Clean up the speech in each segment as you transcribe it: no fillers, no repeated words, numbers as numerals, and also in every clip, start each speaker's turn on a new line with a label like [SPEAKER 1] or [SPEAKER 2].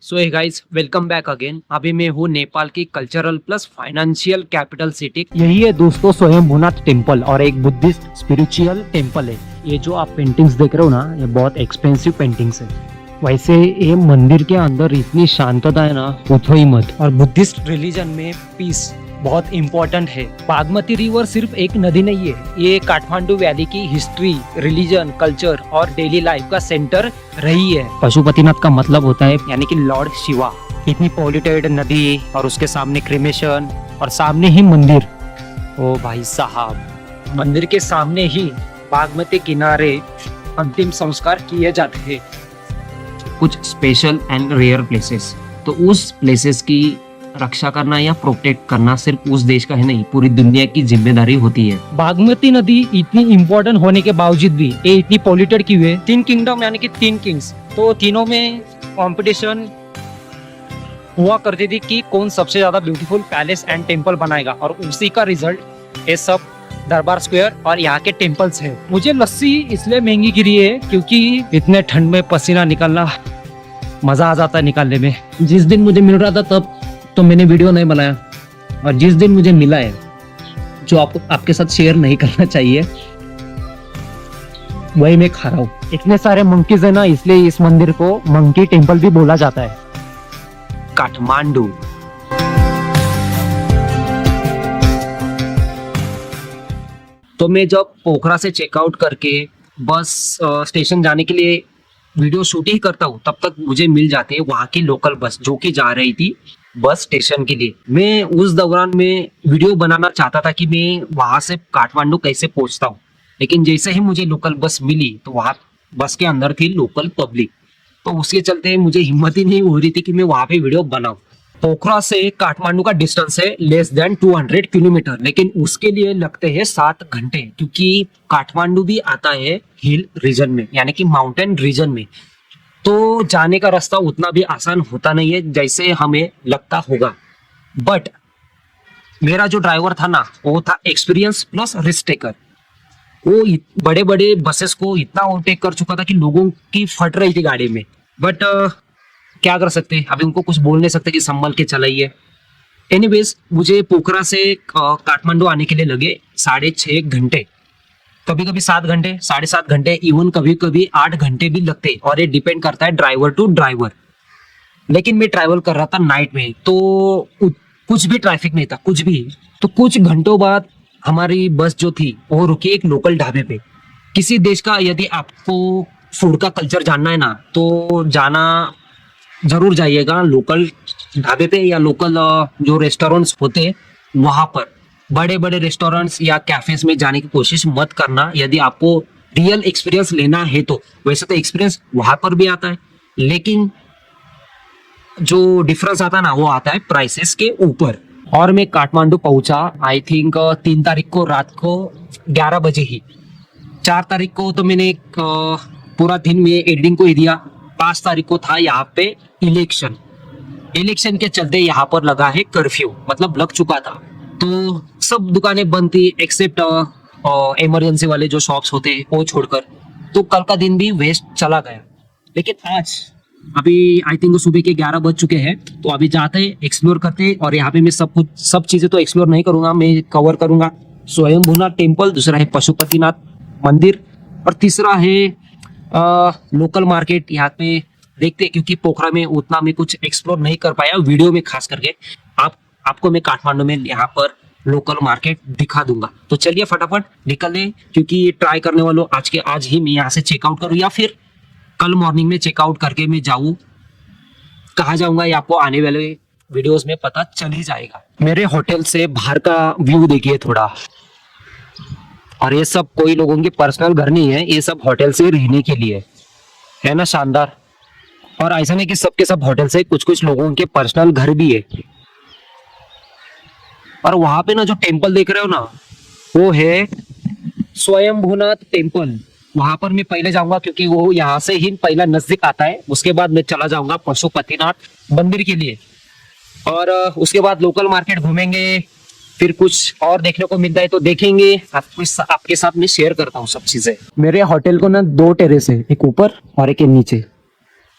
[SPEAKER 1] सो hey guys, welcome back again. अभी मैं हूँ नेपाल की cultural plus financial capital city.
[SPEAKER 2] यही है दोस्तों स्वयं भूनाथ टेम्पल और एक बुद्धिस्ट स्पिरिचुअल टेम्पल है। ये जो आप पेंटिंग्स देख रहे हो ना, ये बहुत एक्सपेंसिव पेंटिंग्स है। वैसे ये मंदिर के अंदर इतनी शांतता है ना, पूछो ही मत।
[SPEAKER 1] और बुद्धिस्ट रिलीजन में पीस बहुत इम्पोर्टेंट है। बागमती रिवर सिर्फ एक नदी नहीं है, ये काठमांडू वैली की हिस्ट्री, रिलीजन, कल्चर और डेली लाइफ का सेंटर रही है।
[SPEAKER 2] पशुपतिनाथ का मतलब होता है यानी कि लॉर्ड शिवा। इतनी पॉल्यूटेड नदी और उसके सामने क्रिमेशन और सामने ही मंदिर।
[SPEAKER 1] ओ भाई साहब, मंदिर के सामने ही बागमती किनारे अंतिम संस्कार किए जाते हैं।
[SPEAKER 3] कुछ स्पेशल एंड रेयर प्लेसेस, तो उस प्लेसेस की रक्षा करना या प्रोटेक्ट करना सिर्फ उस देश का है नहीं, पूरी दुनिया की जिम्मेदारी होती है।
[SPEAKER 2] बागमती नदी इतनी इम्पोर्टेंट होने के बावजूद भी ये इतनी पॉल्यूटेड क्यों है?
[SPEAKER 1] 3 किंगडम यानी कि 3 किंग्स, तो तीनों में कंपटीशन हुआ करती थी कि कौन सबसे ज्यादा ब्यूटीफुल पैलेस एंड टेम्पल बनाएगा, और उसी का रिजल्ट ये सब दरबार स्क्वायर और यहाँ के टेम्पल्स है। मुझे लस्सी इसलिए महंगी गिरी है क्योंकि इतने ठंड में पसीना निकलना मजा आ जाता है निकालने में।
[SPEAKER 3] जिस दिन मुझे मिल रहा था तब तो मैंने वीडियो नहीं बनाया, और जिस दिन मुझे मिला है जो आपके साथ शेयर नहीं करना चाहिए,
[SPEAKER 2] वही मैं खा रहा हूँ। इतने सारे मंकीज है ना, इसलिए इस मंदिर को मंकी टेम्पल भी बोला जाता है।
[SPEAKER 1] काठमांडू तो मैं जब पोखरा से चेकआउट करके बस स्टेशन जाने के लिए वीडियो शूट ही करता हूँ, तब तक मुझे मिल जाते हैं वहाँ की लोकल बस जो कि जा रही थी बस स्टेशन के लिए। मैं उस दौरान में वीडियो बनाना चाहता था कि मैं वहां से काठमांडू कैसे पहुंचता हूँ, लेकिन जैसे ही मुझे लोकल बस मिली तो वहां बस के अंदर थी लोकल पब्लिक, तो उसके चलते मुझे हिम्मत ही नहीं हो रही थी कि मैं वहां पे वीडियो बनाऊं। पोखरा से काठमांडू का डिस्टेंस है लेस देन 200 किलोमीटर, लेकिन उसके लिए लगते हैं 7 घंटे, क्योंकि काठमांडू भी आता है हिल रीजन में यानी कि माउंटेन रीजन में। तो जाने का रास्ता उतना भी आसान होता नहीं है जैसे हमें लगता होगा। बट मेरा जो ड्राइवर था ना, वो था एक्सपीरियंस प्लस रिस्क टेकर। वो बड़े बड़े बसेस को इतना ओवरटेक कर चुका था कि लोगों की फट रही थी गाड़ी में। बट क्या कर सकते हैं, अभी उनको कुछ बोल नहीं सकते कि संभल के चलाइए। एनीवेज, मुझे पोखरा से काठमांडू आने के लिए लगे 6.5 घंटे, कभी कभी 7 घंटे, 7.5 घंटे, इवन कभी कभी 8 घंटे भी लगते, और ये डिपेंड करता है ड्राइवर टू ड्राइवर। लेकिन मैं ट्रैवल कर रहा था नाइट में, तो कुछ भी ट्रैफिक नहीं था, कुछ भी। तो कुछ घंटों बाद हमारी बस जो थी वो रुकी एक लोकल ढाबे पे। किसी देश का यदि आपको फूड का कल्चर जानना है ना, तो जाना जरूर जाइएगा लोकल ढाबे पे या लोकल जो रेस्टोरेंट्स होते हैं वहां पर। बड़े बड़े रेस्टोरेंट्स या कैफेज में जाने की कोशिश मत करना यदि आपको रियल एक्सपीरियंस लेना है तो। वैसे तो एक्सपीरियंस वहां पर भी आता है, लेकिन जो डिफरेंस आता है ना, वो आता है प्राइसेस के ऊपर। और मैं काठमांडू पहुंचा आई थिंक 3 तारीख को रात को 11 बजे ही। 4 तारीख को तो मैंने पूरा दिन में एडिटिंग को ही दिया। 5 तारीख को था यहाँ पे इलेक्शन के चलते यहाँ पर लगा है कर्फ्यू, मतलब लग चुका था। तो सब दुकानें बंद थी एक्सेप्ट इमरजेंसी वाले जो शॉप्स होते हैं वो छोड़कर। तो कल का दिन भी वेस्ट चला गया। लेकिन आज अभी आई थिंक सुबह के 11 बज चुके हैं, तो अभी जाते हैं, एक्सप्लोर करते हैं। और यहाँ पे मैं सब चीजें तो एक्सप्लोर नहीं करूंगा, मैं कवर करूंगा स्वयं भूनाथ टेम्पल, दूसरा है पशुपतिनाथ मंदिर, और तीसरा है लोकल मार्केट। यहाँ पे देखते हैं, क्योंकि पोखरा में उतना मैं कुछ एक्सप्लोर नहीं कर पाया वीडियो में, खास करके आपको मैं काठमांडू में यहाँ पर लोकल मार्केट दिखा दूंगा। तो चलिए फटाफट निकले, क्योंकि ट्राई करने वालों आज ही मैं यहाँ से चेकआउट करूँ या फिर कल मॉर्निंग में चेकआउट करके मैं जाऊँ। कहाँ जाऊंगा ये आपको आने वाले वीडियोस में पता चल ही जाएगा। मेरे होटल से बाहर का व्यू देखिए थोड़ा, और ये सब कोई लोगों के पर्सनल घर नहीं है, ये सब होटल से रहने के लिए है ना, शानदार। और ऐसा नहीं कि सबके सब होटल से, कुछ कुछ लोगों के पर्सनल घर भी है। और वहां पे ना जो टेम्पल देख रहे हो ना, वो है स्वयं भूनाथ टेम्पल। वहां पर मैं पहले जाऊंगा क्योंकि वो यहाँ से ही पहला नजदीक आता है। उसके बाद मैं चला जाऊंगा पशुपतिनाथ मंदिर के लिए, और उसके बाद लोकल मार्केट घूमेंगे, फिर कुछ और देखने को मिलता है तो देखेंगे। आपके साथ मैं शेयर करता हूँ सब चीजें। मेरे होटल को ना 2 टेरेस है, एक ऊपर और एक नीचे।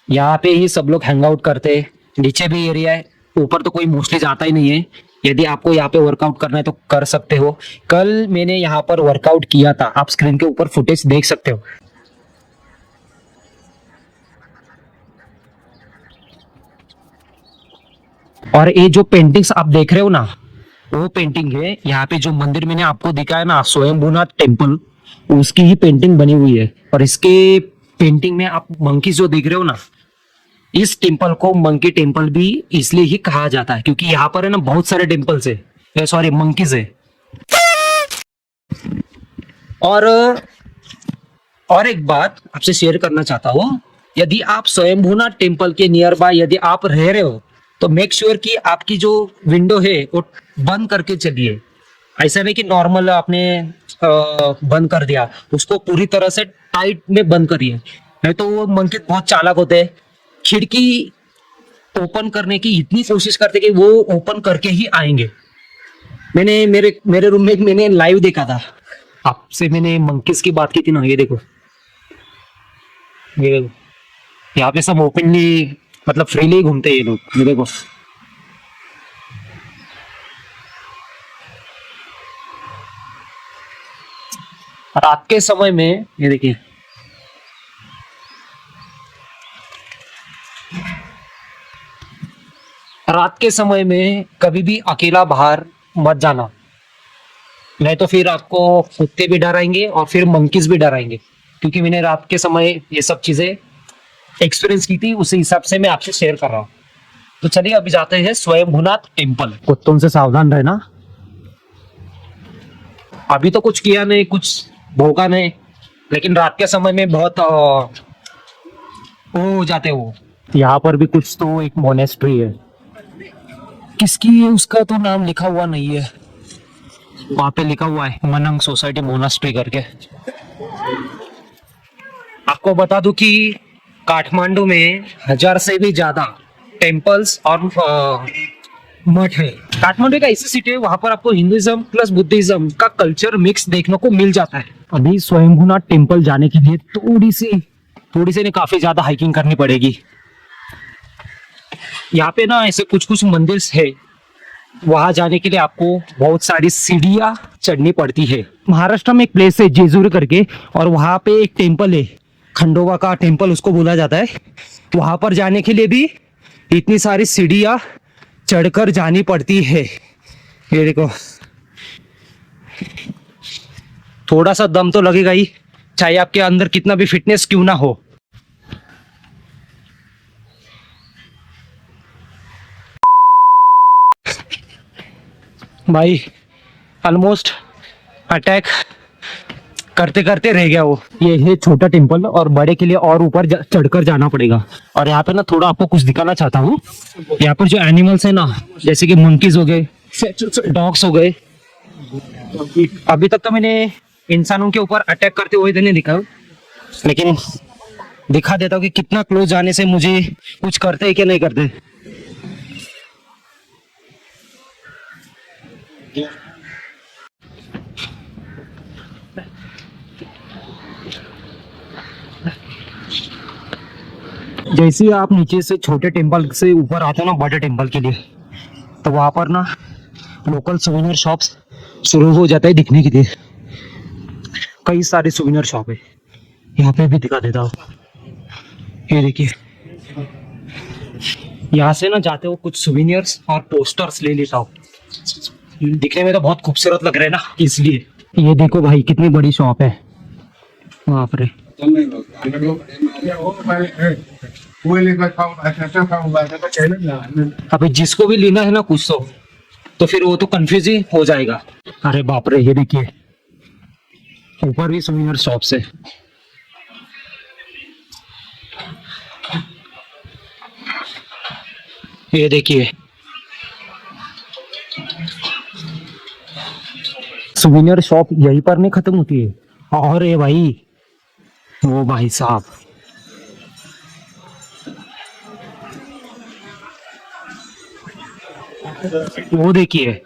[SPEAKER 1] यहाँ पे ही सब लोग हैंग आउट करते हैं, नीचे भी एरिया है, ऊपर तो कोई मोस्टली जाता ही नहीं है। यदि आपको यहाँ पे वर्कआउट करना है तो कर सकते हो। कल मैंने यहाँ पर वर्कआउट किया था, आप स्क्रीन के ऊपर फुटेज देख सकते हो। और ये जो पेंटिंग्स आप देख रहे हो ना, वो पेंटिंग है यहाँ पे जो मंदिर मैंने आपको दिखाया ना, स्वयंभूनाथ टेम्पल, उसकी ही पेंटिंग बनी हुई है। और इसके पेंटिंग में आप मंकीज जो देख रहे हो ना, इस टेम्पल को मंकी टेम्पल भी इसलिए ही कहा जाता है क्योंकि यहाँ पर है ना बहुत सारे टेम्पल्स है, सॉरी मंकीज है। और एक बात आपसे शेयर करना चाहता हूँ, यदि आप स्वयंभूनाथ टेम्पल के नियर बाय यदि आप रह रहे हो तो मेक श्योर कि आपकी जो विंडो है वो बंद करके चलिए। ऐसा नहीं कि नॉर्मल आपने बंद कर दिया, उसको पूरी तरह से टाइट में बंद करिए, नहीं तो वो मंकी बहुत चालाक होते हैं। खिड़की ओपन करने की इतनी कोशिश करते कि वो ओपन करके ही आएंगे। मैंने मेरे रूम में मैंने लाइव देखा था, आपसे मैंने मंकीज की बात की थी ना, ये देखो यहाँ पे सब ओपनली मतलब फ्रीली घूमते हैं ये लोग, ये देखो। रात के समय में ये देखिए, रात के समय में कभी भी अकेला बाहर मत जाना, नहीं तो फिर आपको कुत्ते भी डराएंगे और फिर मंकीज भी डराएंगे। क्योंकि मैंने रात के समय ये सब चीजें एक्सपीरियंस की थी, उसी हिसाब से मैं आपसे शेयर कर रहा हूँ। तो चलिए अभी जाते हैं स्वयंभूनाथ टेम्पल। कुत्तों से सावधान रहना। अभी तो कुछ किया नहीं, कुछ भोगा नहीं, लेकिन रात के समय में बहुत वो हो जाते वो।
[SPEAKER 2] यहाँ पर भी कुछ तो एक मोनेस्ट्री है,
[SPEAKER 1] किसकी है उसका तो नाम लिखा हुआ नहीं है, वहां पे लिखा हुआ है मनंग सोसाइटी मोनास्ट्री करके। आपको बता दूं कि काठमांडू में 1000 से भी ज्यादा टेम्पल्स और मठ है। काठमांडू एक ऐसी सिटी है, वहां पर आपको हिंदुइज्म प्लस बुद्धिज्म का कल्चर मिक्स देखने को मिल जाता है।
[SPEAKER 2] अभी स्वयंभूनाथ टेम्पल जाने के लिए
[SPEAKER 1] थोड़ी सी नहीं, काफी ज्यादा हाइकिंग करनी पड़ेगी। यहाँ पे ना ऐसे कुछ कुछ मंदिर है, वहां जाने के लिए आपको बहुत सारी सीढ़ियां चढ़नी पड़ती है।
[SPEAKER 2] महाराष्ट्र में एक प्लेस है जेजूर करके, और वहां पे एक टेम्पल है,
[SPEAKER 1] खंडोबा का टेम्पल उसको बोला जाता है। वहां पर जाने के लिए भी इतनी सारी सीढ़ियां चढ़कर जानी पड़ती है। ये देखो, थोड़ा सा दम तो लगेगा ही, चाहे आपके अंदर कितना भी फिटनेस क्यों ना हो। भाई ऑलमोस्ट अटैक करते करते रह गया वो।
[SPEAKER 2] ये है छोटा टेम्पल, और बड़े के लिए और ऊपर चढ़कर जाना पड़ेगा।
[SPEAKER 1] और यहाँ पे ना थोड़ा आपको कुछ दिखाना चाहता हूँ। यहाँ पर जो एनिमल्स है ना, जैसे कि मंकीज हो गए, डॉग्स हो गए, अभी तक तो मैंने इंसानों के ऊपर अटैक करते हुए तो नहीं दिखा, लेकिन दिखा देता हूँ कि कितना क्लोज जाने से मुझे कुछ करते है कि नहीं करते। जैसे ही आप नीचे से छोटे टेम्पल से ऊपर आते हो ना बड़े टेम्पल के लिए, तो वहां पर ना लोकल सुवेनियर शॉप्स शुरू हो जाता है दिखने के लिए। कई सारे सुवेनियर शॉप है, यहाँ पे भी दिखा देता हूँ। ये देखिए, यहाँ से ना जाते हो कुछ सुवेनियर्स और पोस्टर्स ले लेता हूँ। दिखने में तो बहुत खूबसूरत लग रहा है ना, इसलिए।
[SPEAKER 2] ये देखो भाई कितनी बड़ी शॉप है वहां पर।
[SPEAKER 1] अभी जिसको भी लेना है ना कुछ तो फिर वो तो कंफ्यूज ही हो जाएगा। अरे बाप रे, ये देखिए ऊपर भी सुवेनियर शॉप्स है। ये देखिए
[SPEAKER 2] सुवेनियर शॉप यहीं पर नहीं खत्म होती है।
[SPEAKER 1] और ये भाई, वो भाई साहब, वो देखिए,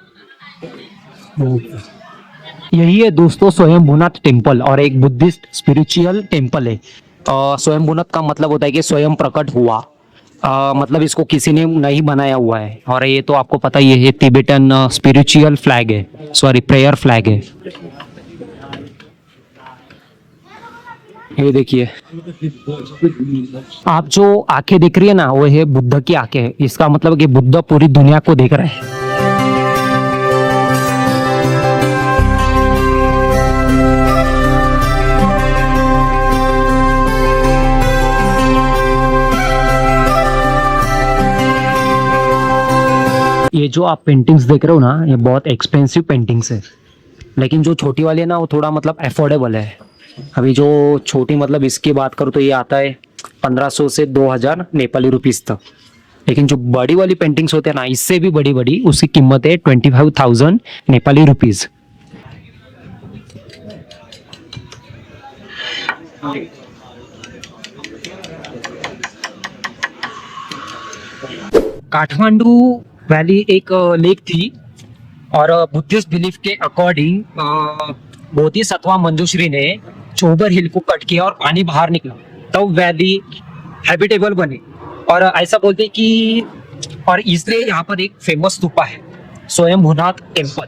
[SPEAKER 2] यही है दोस्तों स्वयंभूनाथ टेम्पल, और एक बुद्धिस्ट स्पिरिचुअल टेम्पल है।
[SPEAKER 1] स्वयंभूनाथ का मतलब होता है कि स्वयं प्रकट हुआ।
[SPEAKER 2] मतलब इसको किसी ने नहीं बनाया हुआ है, और ये तो आपको पता ही है, ये तिबेटन स्पिरिचुअल फ्लैग है, सॉरी प्रेयर फ्लैग है। ये देखिए, आप जो आंखें देख रही है ना, वो है बुद्ध की आंखें। इसका मतलब कि बुद्ध पूरी दुनिया को देख रहे हैं। ये जो आप पेंटिंग्स देख रहे हो ना, ये बहुत एक्सपेंसिव पेंटिंग्स है, लेकिन जो छोटी वाली है ना, वो थोड़ा मतलब अफोर्डेबल है। अभी जो छोटी मतलब इसकी बात करूँ तो ये आता है 1500 से 2000 नेपाली रुपीस तक। लेकिन जो बड़ी वाली पेंटिंग्स होते हैं ना, इससे भी बड़ी बड़ी, उसकी कीमत है 25,000 नेपाली रुपीस। काठमांडू वैली एक लेक थी, और बुद्धिस्ट बिलीफ के अकॉर्डिंग बोधिसत्वा मंजूश्री ने चोबर हिल को कट किया और पानी बाहर निकला, तब वैली हैबिटेबल बनी। और ऐसा बोलते हैं कि, और इसलिए यहाँ पर एक फेमस स्तूपा है, स्वयंभूनाथ टेम्पल।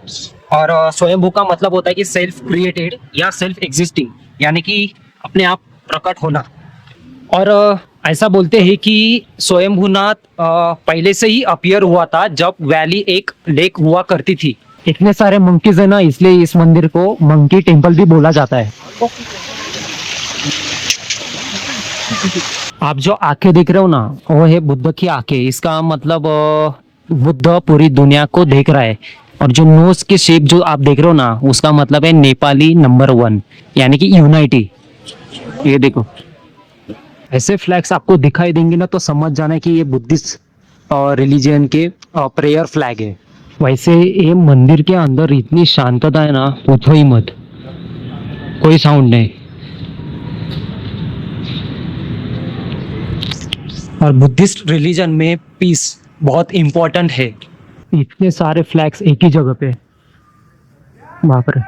[SPEAKER 2] और स्वयंभू का मतलब होता है कि सेल्फ क्रिएटेड या सेल्फ एग्जिस्टिंग, यानी कि अपने आप प्रकट होना। और ऐसा बोलते हैं कि स्वयंभूनाथ पहले से ही अपीयर हुआ था जब वैली एक लेक हुआ करती थी। इतने सारे मंकीज है ना, इसलिए इस मंदिर को मंकी टेम्पल भी बोला जाता है। आप जो आंखें देख रहे हो ना, वो है बुद्ध की आंखें। इसका मतलब बुद्ध पूरी दुनिया को देख रहा है। और जो नोज के शेप जो आप देख रहे हो ना, उसका मतलब है नेपाली नंबर 1, यानी कि यूनाइटी। ये देखो, ऐसे फ्लैग्स आपको दिखाई देंगे ना, तो समझ जाना है कि ये बुद्धिस्ट रिलीजन के प्रेयर फ्लैग है। वैसे ये मंदिर के अंदर इतनी शांतता है ना, पूछो ही मत, कोई साउंड नहीं। और बुद्धिस्ट रिलीजन में पीस बहुत इम्पोर्टेंट है। इतने सारे फ्लैग्स एक ही जगह पे, बाप रे।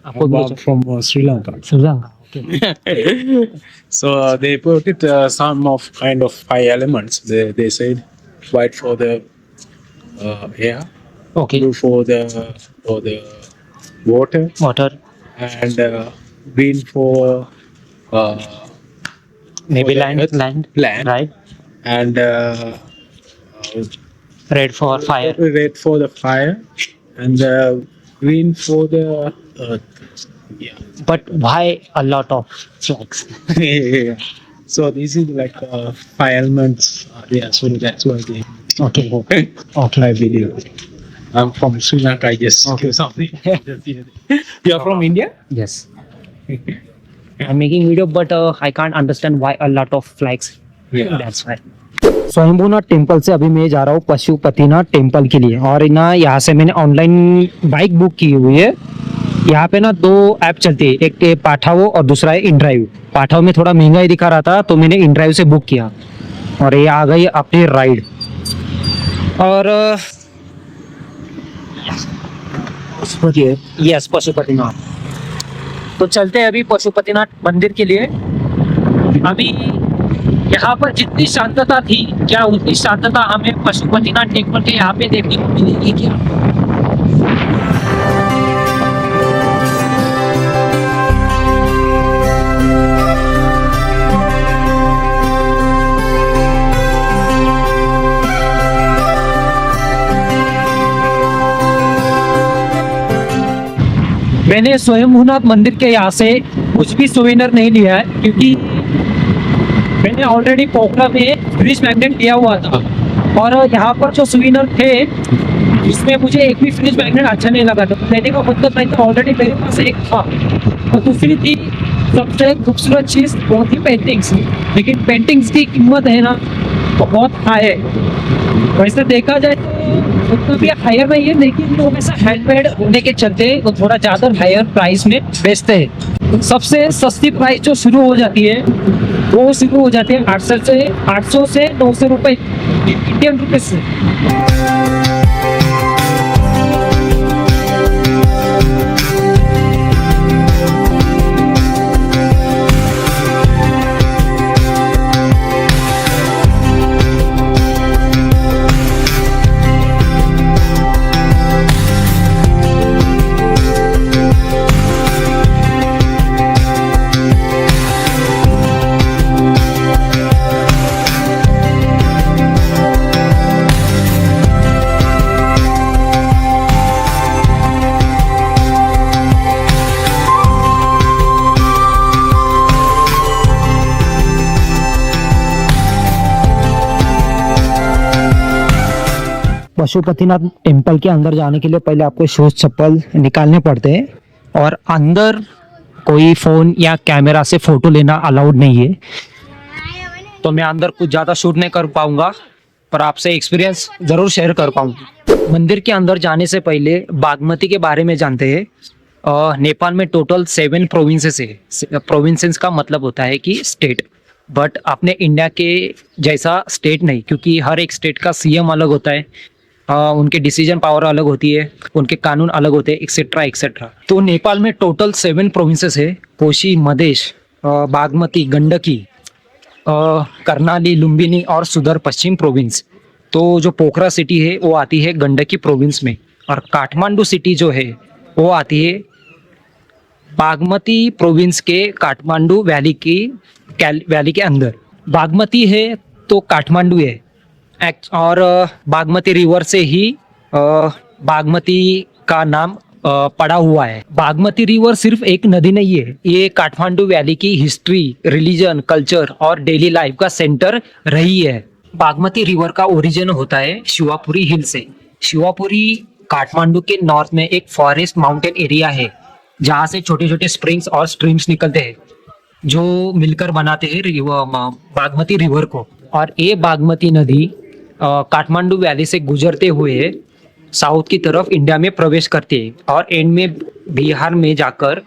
[SPEAKER 2] आपको
[SPEAKER 4] I'm from Sri Lanka.
[SPEAKER 2] Sri Lanka,
[SPEAKER 4] So they put it some of kind of 5 elements. They said white for the air,
[SPEAKER 2] okay,
[SPEAKER 4] blue for the water,
[SPEAKER 2] water,
[SPEAKER 4] and green for
[SPEAKER 2] may be
[SPEAKER 4] the
[SPEAKER 2] land,
[SPEAKER 4] earth,
[SPEAKER 2] land,
[SPEAKER 4] land,
[SPEAKER 2] right,
[SPEAKER 4] and
[SPEAKER 2] red for fire.
[SPEAKER 4] red for the fire, and green for the earth. Yeah.
[SPEAKER 2] But why a lot of flags?
[SPEAKER 4] Yeah. So this is like 5 elements. Yeah, so that's why they.
[SPEAKER 2] Okay.
[SPEAKER 4] Okay.
[SPEAKER 2] Okay.
[SPEAKER 4] I believe. I'm from Sri Lanka. I just
[SPEAKER 2] Okay.
[SPEAKER 4] something. You're from India?
[SPEAKER 2] Yes. I'm making video, but I can't understand why a lot of flags.
[SPEAKER 4] Yeah.
[SPEAKER 2] That's why. Swayambhunath temple से अभी मैं जा रहा हूँ Pashupatinath temple के लिए। और ना यहाँ से मैंने ऑनलाइन बाइक बुक की हुई है। यहाँ पे ना 2 ऐप चलती है, एक है पाठाओ और दूसरा है इनड्राइव। पाठाओ में थोड़ा महंगा ही दिखा रहा था, तो मैंने इनड्राइव से बुक किया, और ये आ गई अपनी राइड। और यस, पशुपतिनाथ। तो चलते हैं अभी पशुपतिनाथ मंदिर के लिए। अभी यहाँ पर जितनी शांतता थी, क्या उतनी शांतता हमें पशुपतिनाथ टेम्पल के यहाँ पे देखने को मिलेगी क्या? मैंने स्वयंभूनाथ मंदिर के यहाँ से कुछ भी सोवेनियर नहीं लिया है, क्योंकि मैंने ऑलरेडी पोखरा में फ्रिज मैग्नेट लिया हुआ था। और यहाँ पर जो सोवेनियर थे, इसमें मुझे एक भी फ्रिज मैग्नेट अच्छा नहीं लगा था। लेने का मतलब नहीं था, ऑलरेडी मेरे पास एक था। और दूसरी थी सबसे खूबसूरत चीज़, बहुत ही पेंटिंग्स। लेकिन पेंटिंग्स की कीमत है ना, बहुत हाई है। वैसे देखा जाए तो उतना भी हायर नहीं है, लेकिन लोग ऐसा हैंडमेड होने के चलते वो थोड़ा ज़्यादा हायर प्राइस में बेचते हैं। सबसे सस्ती प्राइस जो शुरू हो जाती है, वो शुरू हो जाती है 800 से 900 रुपये इंडियन रुपीज से। पशुपतिनाथ टेम्पल के अंदर जाने के लिए पहले आपको शूज चप्पल निकालने पड़ते हैं और अंदर कोई फ़ोन या कैमरा से फ़ोटो लेना अलाउड नहीं है। तो मैं अंदर कुछ ज़्यादा शूट नहीं कर पाऊंगा, पर आपसे एक्सपीरियंस ज़रूर शेयर कर पाऊंगा। मंदिर के अंदर जाने से पहले बागमती के बारे में जानते हैं। नेपाल में टोटल 7 प्रोविंसेस है। प्रोविंसेस का मतलब होता है कि स्टेट, बट अपने इंडिया के जैसा स्टेट नहीं, क्योंकि हर एक स्टेट का सीएम अलग होता है, उनके डिसीजन पावर अलग होती है, उनके कानून अलग होते हैं, एक्सेट्रा एक्सेट्रा। तो नेपाल में टोटल 7 प्रोविंसेस है। कोशी, मधेश, बागमती, गंडकी, करनाली, लुम्बिनी और सुदूर पश्चिम प्रोविंस। तो जो पोखरा सिटी है वो आती है गंडकी प्रोविंस में, और काठमांडू सिटी जो है वो आती है बागमती प्रोविंस के काठमांडू वैली के अंदर। बागमती है तो काठमांडू है, और बागमती रिवर से ही बागमती का नाम पड़ा हुआ है। बागमती रिवर सिर्फ एक नदी नहीं है, ये काठमांडू वैली की हिस्ट्री, रिलीजन, कल्चर और डेली लाइफ का सेंटर रही है। बागमती रिवर का ओरिजिन होता है शिवापुरी हिल से। शिवापुरी काठमांडू के नॉर्थ में एक फॉरेस्ट माउंटेन एरिया है, जहाँ से छोटे छोटे स्प्रिंग्स और स्ट्रीम्स निकलते हैं जो मिलकर बनाते हैं बागमती रिवर को। और ये बागमती नदी काठमांडू वैली से गुजरते हुए साउथ की तरफ इंडिया में प्रवेश करती है और एंड में बिहार में जाकर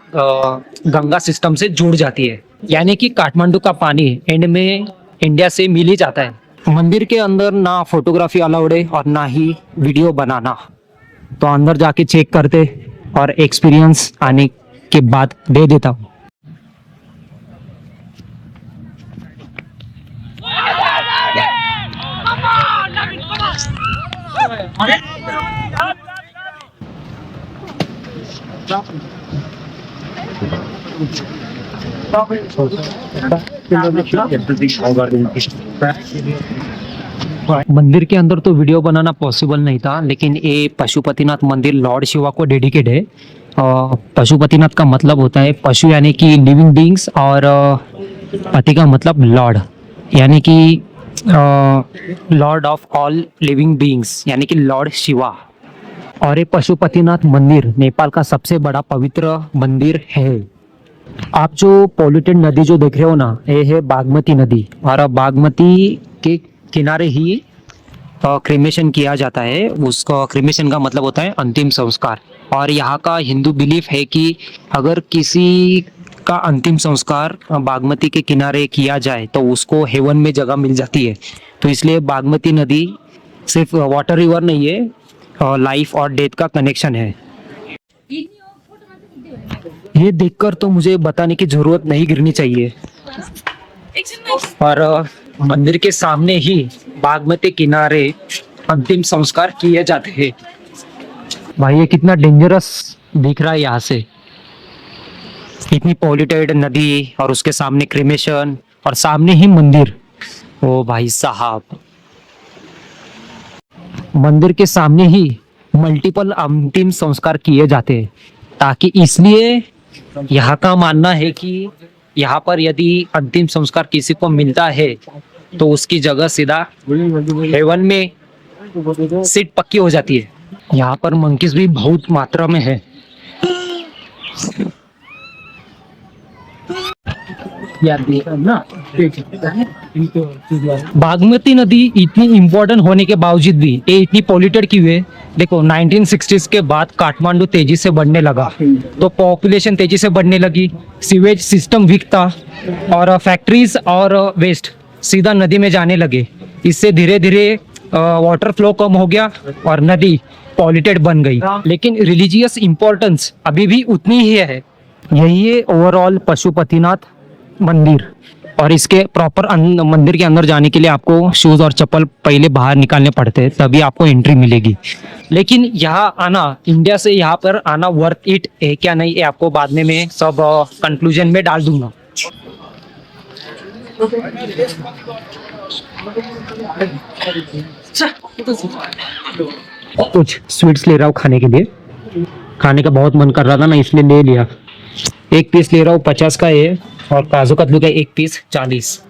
[SPEAKER 2] गंगा सिस्टम से जुड़ जाती है। यानी कि काठमांडू का पानी एंड में इंडिया से मिल ही जाता है। मंदिर के अंदर ना फोटोग्राफी अलाउड है और ना ही वीडियो बनाना। तो अंदर जाके चेक करते और एक्सपीरियंस आने के बाद दे देता हूँ। मंदिर के अंदर तो वीडियो बनाना पॉसिबल नहीं था, लेकिन ये पशुपतिनाथ मंदिर लॉर्ड शिवा को डेडिकेट है। पशुपतिनाथ का मतलब होता है पशु यानी कि लिविंग बीइंग्स, और पति का मतलब लॉर्ड यानी कि Lord of all living beings यानी कि लॉर्ड शिवा। और ये पशुपतिनाथ मंदिर नेपाल का सबसे बड़ा पवित्र मंदिर है। आप जो पॉल्यूटेड नदी जो देख रहे हो ना, ये है बागमती नदी, और बागमती के किनारे ही क्रीमेशन किया जाता है। उसका क्रीमेशन का मतलब होता है अंतिम संस्कार। और यहाँ का हिंदू बिलीफ है कि अगर किसी का अंतिम संस्कार बागमती के किनारे किया जाए तो उसको हेवन में जगह मिल जाती है। तो इसलिए बागमती नदी सिर्फ वाटर रिवर नहीं है, लाइफ और डेथ का कनेक्शन है। ये देखकर तो मुझे बताने की जरूरत नहीं गिरनी चाहिए। और मंदिर के सामने ही बागमती किनारे अंतिम संस्कार किए जाते हैं। भाई ये कितना डेंजरस दिख रहा है यहाँ से, इतनी पॉल्यूटेड नदी और उसके सामने क्रीमेशन और सामने ही मंदिर। ओ भाई साहब, मंदिर के सामने ही मल्टीपल अंतिम संस्कार किए जाते हैं, ताकि इसलिए यहाँ का मानना है कि यहाँ पर यदि अंतिम संस्कार किसी को मिलता है तो उसकी जगह सीधा हेवन में सीट पक्की हो जाती है। यहाँ पर मंकीज भी बहुत मात्रा में है। बागमती नदी इतनी इम्पोर्टेंट होने के बावजूद भी ये इतनी पॉल्यूटेड क्यों है? देखो 1960s के बाद काठमांडू तेजी से बढ़ने लगा, तो पॉपुलेशन तेजी से बढ़ने लगी, सीवेज सिस्टम वीक था और फैक्ट्रीज और वेस्ट सीधा नदी में जाने लगे। इससे धीरे धीरे वाटर फ्लो कम हो गया और नदी पॉल्यूटेड बन गई। लेकिन रिलीजियस इम्पोर्टेंस अभी भी उतनी ही है। यही है ओवरऑल पशुपतिनाथ मंदिर। और इसके प्रॉपर मंदिर के अंदर जाने के लिए आपको शूज और चप्पल पहले बाहर निकालने पड़ते हैं, तभी आपको एंट्री मिलेगी। लेकिन यहाँ आना, इंडिया से यहाँ पर आना वर्थ इट है क्या नहीं, ये आपको बाद में मैं सब कंक्लूजन में डाल दूंगा। कुछ स्वीट्स ले रहा हूँ खाने के लिए, खाने का बहुत मन कर रहा था ना, इसलिए ले लिया। एक पीस ले रहा हूँ 50 का है, और काजू कतली का एक पीस 40।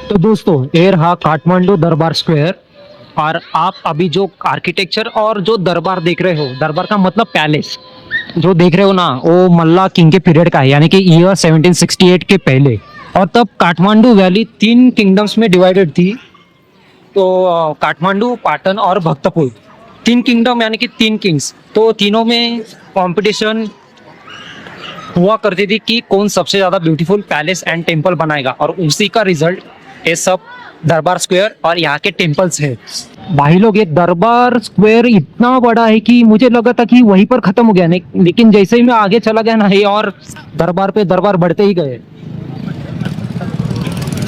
[SPEAKER 2] तो तो दोस्तों ये रहा काठमांडू दरबार स्क्वायर। और आप अभी जो आर्किटेक्चर और जो दरबार देख रहे हो, दरबार का मतलब पैलेस जो देख रहे हो ना, वो मल्ला किंग के पीरियड का है, यानी कि ईयर 1768 के पहले। और तब काठमांडू वैली 3 किंगडम्स में डिवाइडेड थी। तो काठमांडू, पाटन और भक्तपुर 3 किंगडम यानी कि 3 किंग्स। तो तीनों में कंपटीशन हुआ करती थी कि कौन सबसे ज्यादा ब्यूटीफुल पैलेस एंड टेम्पल बनाएगा, और उसी का रिजल्ट ये सब दरबार स्क्वायर और यहाँ के टेम्पल्स है। भाई लोग ये दरबार स्क्वायर इतना बड़ा है कि मुझे लगा था कि वहीं पर खत्म हो गया, नहीं, लेकिन जैसे ही मैं आगे चला गया ना, ये और दरबार पे दरबार बढ़ते ही गए।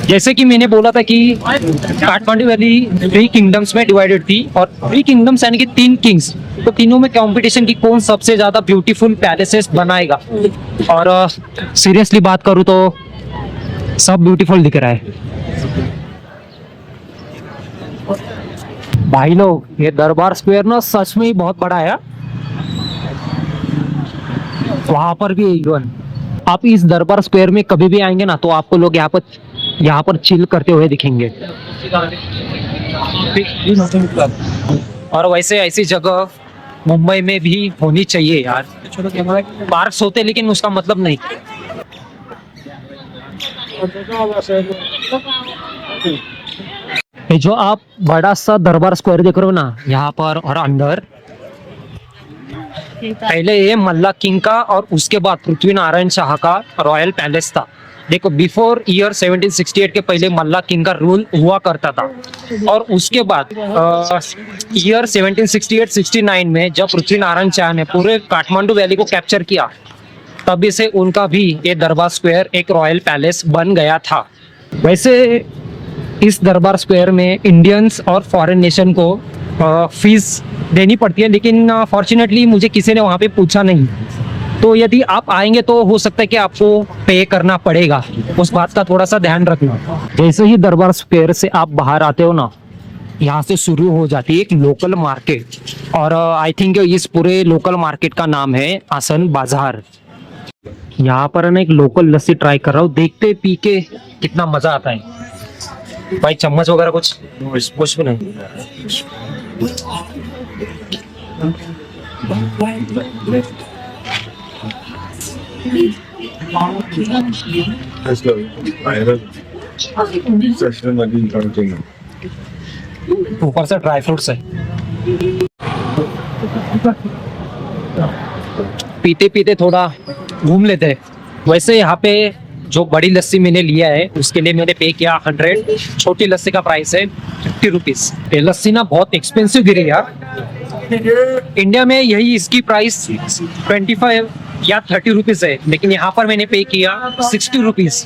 [SPEAKER 2] जैसे कि मैंने बोला था कि काठमांडू वैली 3 किंगडम्स में डिवाइडेड थी, और 3 किंगडम्स यानी कि 3 किंग्स। तो तीनों में कंपटीशन की कौन सबसे ज्यादा ब्यूटीफुल पैलेसेस बनाएगा। और सीरियसली बात करूँ तो सब ब्यूटीफुल दिख रहा है। भाई लोग ये दरबार स्क्वायर ना सच में ही बहुत बड़ा है। वहां पर भी इवन आप इस दरबार स्क्वायर में कभी भी आएंगे ना, तो आपको लोग यहाँ पर चिल करते हुए दिखेंगे। और वैसे ऐसी जगह मुंबई में भी होनी चाहिए यार। पार्क्स होते लेकिन उसका मतलब नहीं। ये जो आप बड़ा सा दरबार स्क्वायर देख रहे हो ना, यहाँ पर और अंदर, पहले ये मल्ला किंग का और उसके बाद पृथ्वी नारायण शाह का रॉयल पैलेस था। देखो बिफोर ईयर 1768 के पहले मल्ला किंग का रूल हुआ करता था, और उसके बाद ईयर 1768-69 में जब पृथ्वी नारायण शाह ने पूरे काठमांडू वैली को कैप्चर किया, तभी से उनका भी ये दरबार स्क्वायर एक रॉयल पैलेस बन गया था। वैसे इस दरबार स्क्वायर में इंडियंस और फॉरेन नेशन को फीस देनी पड़ती है, लेकिन फॉर्चुनेटली मुझे किसी ने वहाँ पे पूछा नहीं। तो यदि आप आएंगे तो हो सकता है कि आपको पे करना पड़ेगा, उस बात का थोड़ा सा ध्यान रखना। जैसे ही दरबार स्क्वायर से आप बाहर आते हो ना, यहाँ से शुरू हो जाती है एक लोकल मार्केट, और आई थिंक इस पूरे लोकल मार्केट का नाम है आसन बाजार। यहाँ पर ना एक लोकल लस्सी ट्राई कर रहा हूँ, देखते पी के कितना मजा आता है। भाई चम्मच वगैरह कुछ भी नहीं।
[SPEAKER 5] Let's go. Session again counting.
[SPEAKER 2] ऊपर से ड्राई फ्रूट्स है। पीते पीते थोड़ा घूम लेते हैं। वैसे यहाँ पे जो बड़ी लस्सी मैंने लिया है उसके लिए मैंने पे किया 100। छोटी लस्सी का प्राइस है 50 रुपीज। ये लस्सी ना बहुत एक्सपेंसिव गिरी यार। इंडिया में यही इसकी प्राइस 25 या 30 रुपीज है, लेकिन यहाँ पर मैंने पे किया 60 रुपीज।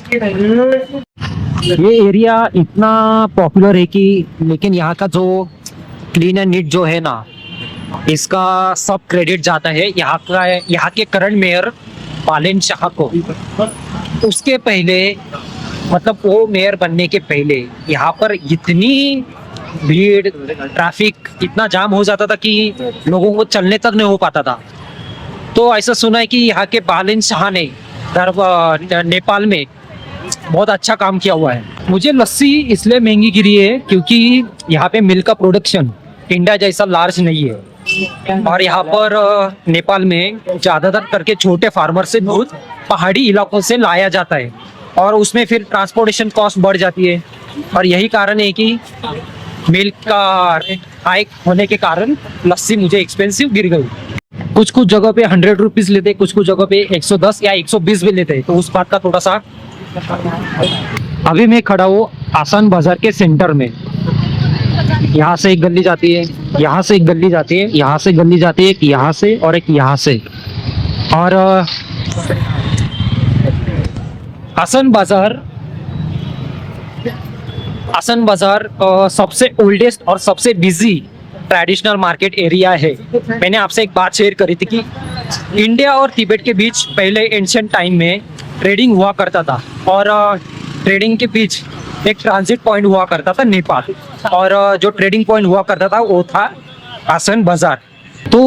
[SPEAKER 2] ये एरिया इतना पॉपुलर है कि, लेकिन यहाँ का जो क्लीन एंड नीट जो है ना, इसका सब क्रेडिट जाता है यहाँ के करंट मेयर पालेन शाह को। उसके पहले मतलब वो मेयर बनने के पहले यहाँ पर इतनी भीड़, ट्रैफिक इतना जाम हो जाता था कि लोगों को चलने तक नहीं हो पाता था। तो ऐसा सुना है कि यहाँ के पालेन शाह ने नेपाल में बहुत अच्छा काम किया हुआ है। मुझे लस्सी इसलिए महंगी गिरी है क्योंकि यहाँ पे मिल्क का प्रोडक्शन इंडिया जैसा लार्ज नहीं है, और यहाँ पर नेपाल में ज्यादातर करके छोटे फार्मर से दूध पहाड़ी इलाकों से लाया जाता है, और उसमें फिर ट्रांसपोर्टेशन कॉस्ट बढ़ जाती है, और यही कारण है कि मिल्क का रेट हाई होने के कारण लस्सी मुझे एक्सपेंसिव गिर गई। कुछ जगह पे 100 रुपीज लेते, कुछ जगह पे 110 या 120 भी लेते, तो उस बात का थोड़ा सा। अभी मैं खड़ा हूँ आसान बाजार के सेंटर में। यहाँ से एक गली जाती है, यहाँ से एक गली जाती है, यहाँ से गली जाती है, एक यहाँ से और एक यहाँ से। और आसन बाजार सबसे ओल्डेस्ट और सबसे बिजी ट्रेडिशनल मार्केट एरिया है। मैंने आपसे एक बात शेयर करी थी कि इंडिया और तिब्बत के बीच पहले एंशिएंट टाइम में ट्रेडिंग हुआ करता था, और ट्रेडिंग के बीच एक ट्रांजिट पॉइंट हुआ करता था नेपाल, और जो ट्रेडिंग पॉइंट हुआ करता था वो था आसन बाजार। तो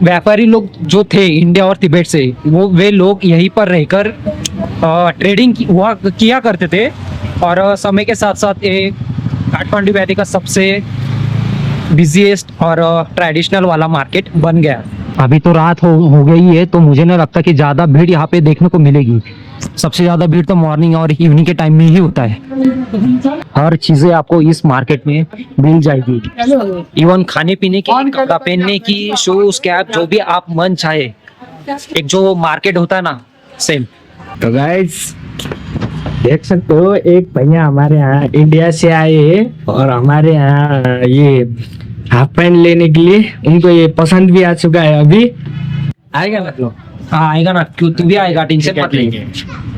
[SPEAKER 2] व्यापारी लोग जो थे इंडिया और तिब्बत से, वे लोग यहीं पर रहकर ट्रेडिंग हुआ किया करते थे। और समय के साथ साथ ये काठमांडू वैली का सबसे बिजीएस्ट और ट्रेडिशनल वाला मार्केट बन गया। अभी तो रात हो गई है, तो मुझे नहीं लगता कि ज़्यादा भीड़ यहाँ पे देखने को मिलेगी। सबसे ज़्यादा भीड़ तो मॉर्निंग और इवनिंग के टाइम में ही होता है। हर चीज़ें आपको इस मार्केट में मिल जाएगी, इवन खाने पीने की, कपड़ा पहनने की, शूज, कैप, जो भी आप मन चाहे। एक जो मार्केट होता है ना, सेम।
[SPEAKER 6] तो गाइस देख सकते हो, एक भैया हमारे यहाँ इंडिया से आए हैं और हमारे यहाँ ये हाफ पैंट लेने के लिए, उनको ये पसंद भी आ चुका है। अभी आएगा मतलब।
[SPEAKER 2] हाँ आएगा ना, क्यों तू भी आएगा, टेंशन मत ले।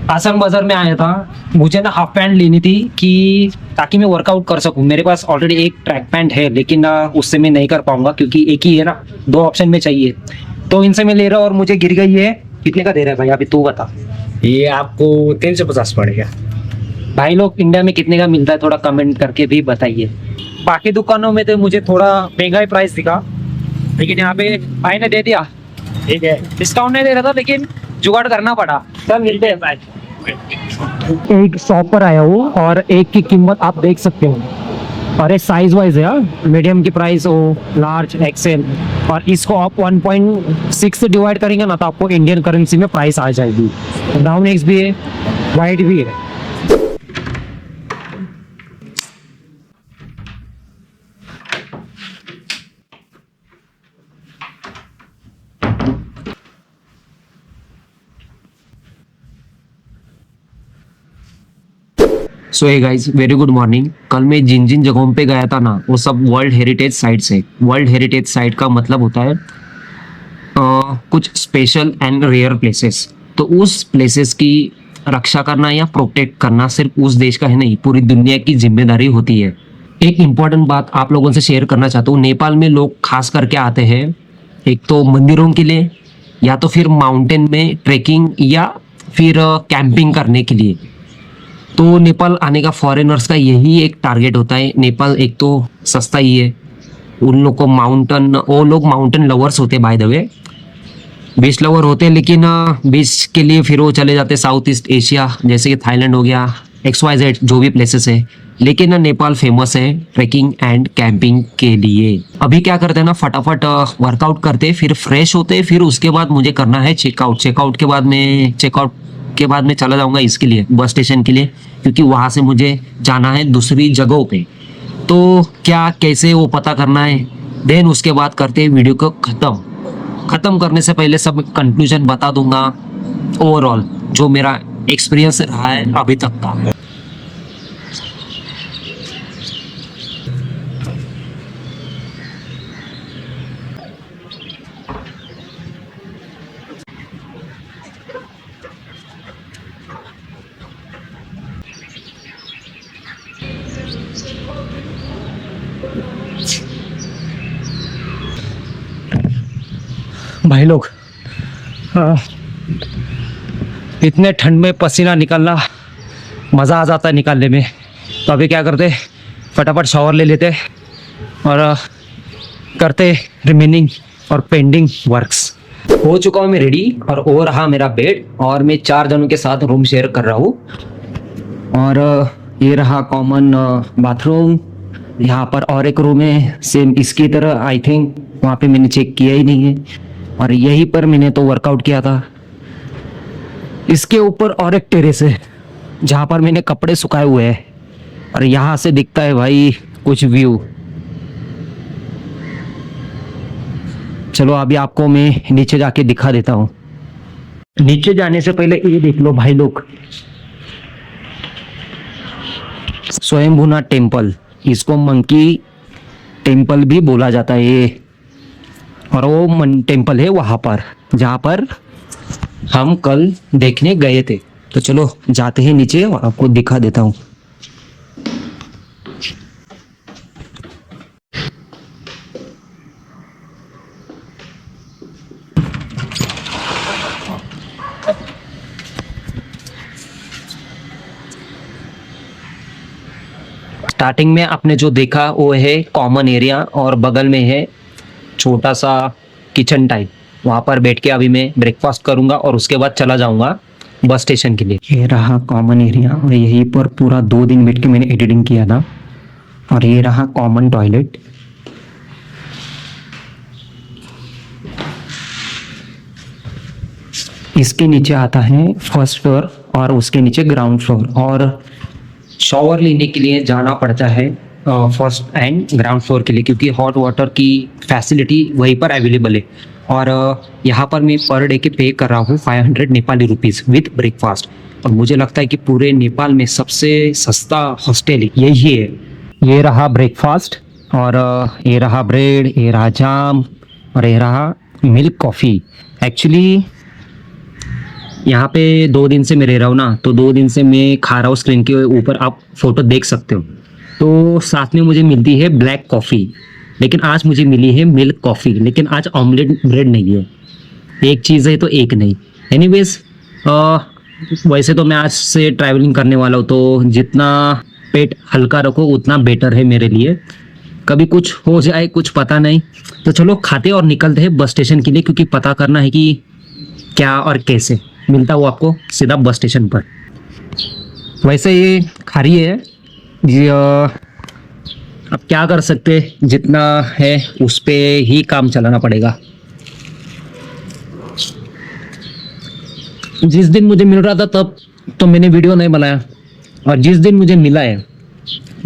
[SPEAKER 2] आसान बाजार में आया था, मुझे ना हाफ पैंट लेनी थी कि ताकि मैं वर्कआउट कर सकूं। मेरे पास ऑलरेडी एक ट्रैक पैंट है, लेकिन उससे मैं नहीं कर पाऊंगा क्योंकि एक ही है ना, 2 ऑप्शन में चाहिए। तो इनसे मैं ले रहा हूँ और मुझे गिर गई है। कितने का दे रहा है भाई, अभी तू बता।
[SPEAKER 6] ये आपको 350 पड़ेगा।
[SPEAKER 2] भाई लोग इंडिया में कितने का मिलता है, थोड़ा कमेंट करके भी बताइए। बाकी दुकानों में तो मुझे थोड़ा महंगा ही प्राइस दिखा, लेकिन यहाँ पे भाई ने दे दिया। ठीक है, डिस्काउंट नहीं दे रहा था, लेकिन जुगाड़ करना पड़ा। चल मिलते हैं भाई। एक शॉप पर आया हूँ और एक की कीमत आप देख सकते हो, और ये साइज वाइज है। मीडियम की प्राइस हो, लार्ज, एक्सेल, और इसको आप 1.6 से डिवाइड करेंगे ना, तो आपको इंडियन करेंसी में प्राइस आ जाएगी। ब्राउन एग्स भी है, वाइट भी है।
[SPEAKER 3] So hey guys, very good morning. कल मैं जिन जिन जगहों पे गया था ना, वो सब वर्ल्ड हेरिटेज साइट है। वर्ल्ड हेरिटेज साइट का मतलब होता है कुछ स्पेशल एंड रेयर प्लेसेस। तो उस प्लेसेस की रक्षा करना या प्रोटेक्ट करना सिर्फ उस देश का है नहीं, पूरी दुनिया की जिम्मेदारी होती है। एक इम्पॉर्टेंट बात आप लोगों से शेयर करना चाहता हूँ। नेपाल में लोग खास करके आते हैं एक तो मंदिरों के लिए, या तो फिर माउंटेन में ट्रेकिंग, या फिर कैंपिंग करने के लिए। तो नेपाल आने का फॉरेनर्स का यही एक टारगेट होता है। नेपाल एक तो सस्ता ही है, उन लोग को वो लोग माउंटेन लवर्स होते हैं, by the way beach lover होते हैं, लेकिन बीच के लिए फिर वो चले जाते हैं साउथ ईस्ट एशिया, जैसे कि थाईलैंड हो गया, XYZ जो भी प्लेसेस है। लेकिन नेपाल फेमस है ट्रैकिंग एंड कैंपिंग के लिए। अभी क्या करते हैं ना, फटाफट वर्कआउट करते, फिर फ्रेश होते, फिर उसके बाद मुझे करना है चेकआउट के बाद मैं चला जाऊंगा इसके लिए, बस स्टेशन के लिए, क्योंकि वहां से मुझे जाना है दूसरी जगहों पे। तो क्या कैसे वो पता करना है, देन उसके बाद करते हैं वीडियो को खत्म करने से पहले सब कंक्लूजन बता दूंगा, ओवरऑल जो मेरा एक्सपीरियंस रहा है अभी तक का।
[SPEAKER 2] भाई लोग, इतने ठंड में पसीना निकलना, मज़ा आ जाता है निकालने में। तो अभी क्या करते, फटाफट शावर ले लेते और करते रिमेनिंग और पेंडिंग वर्क्स।
[SPEAKER 3] हो चुका हूँ मैं रेडी, और वो रहा मेरा बेड, और मैं 4 जनों के साथ रूम शेयर कर रहा हूँ। और ये रहा कॉमन बाथरूम। यहाँ पर और एक रूम है सेम इसकी तरह, आई थिंक वहाँ पे मैंने चेक किया ही नहीं है। और यहीं पर मैंने तो वर्कआउट किया था।
[SPEAKER 2] इसके ऊपर और एक टेरेस है जहाँ पर मैंने कपड़े सुखाए हुए हैं, और यहाँ से दिखता है भाई कुछ व्यू। चलो अभी आपको मैं नीचे जाके दिखा देता हूँ। नीचे जाने से पहले ये देख लो भाई लोग, स्वयंभूनाथ टेम्पल, इसको मंकी टेम्पल भी बोला जाता है ये। और वो टेम्पल है वहाँ पर जहाँ पर हम कल देखने गए थे। तो चलो जाते हैं नीचे और आपको दिखा देता हूँ। स्टार्टिंग में आपने जो देखा वो है कॉमन एरिया, और बगल में है छोटा सा
[SPEAKER 3] किचन टाइप, वहाँ पर बैठ के अभी मैं ब्रेकफास्ट करूँगा और उसके बाद चला जाऊँगा बस स्टेशन के लिए। ये रहा कॉमन एरिया और यहीं पर पूरा 2 दिन बैठ के मैंने एडिटिंग किया था। और ये रहा कॉमन टॉयलेट। इसके नीचे आता है फर्स्ट फ्लोर और उसके नीचे ग्राउंड फ्लोर, और शॉवर लेने के लिए जाना पड़ता है फर्स्ट एंड ग्राउंड फ्लोर के लिए, क्योंकि हॉट वाटर की फैसिलिटी वहीं पर अवेलेबल है। और यहाँ पर मैं पर डे के पे कर रहा हूँ 500 नेपाली रुपीज़ विथ ब्रेकफास्ट। और मुझे लगता है कि पूरे नेपाल में सबसे सस्ता हॉस्टल यही है। ये रहा ब्रेकफास्ट और ये रहा ब्रेड, ये रहा जाम और ये रहा मिल्क कॉफ़ी। एक्चुअली यहाँ पे 2 दिन से मैं रह रहा हूँ ना, तो 2 दिन से मैं खा रहा हूँ। स्क्रीन के ऊपर आप फोटो देख सकते हो। तो साथ में मुझे मिलती है ब्लैक कॉफ़ी, लेकिन आज मुझे मिली है मिल्क कॉफ़ी। लेकिन आज ऑमलेट ब्रेड नहीं है, एक चीज़ है तो एक नहीं। एनीवेज वैसे तो मैं आज से ट्रैवलिंग करने वाला हूँ, तो जितना पेट हल्का रखो उतना बेटर है मेरे लिए। कभी कुछ हो जाए कुछ पता नहीं। तो चलो खाते और निकलते हैं बस स्टेशन के लिए, क्योंकि पता करना है कि क्या और कैसे। मिलता हूँ आपको सीधा बस स्टेशन पर। वैसे ये खारी है जी, अब क्या कर सकते, जितना है उस पे ही काम चलाना पड़ेगा। जिस दिन मुझे मिल रहा था तब तो मैंने वीडियो नहीं बनाया, और जिस दिन मुझे मिला है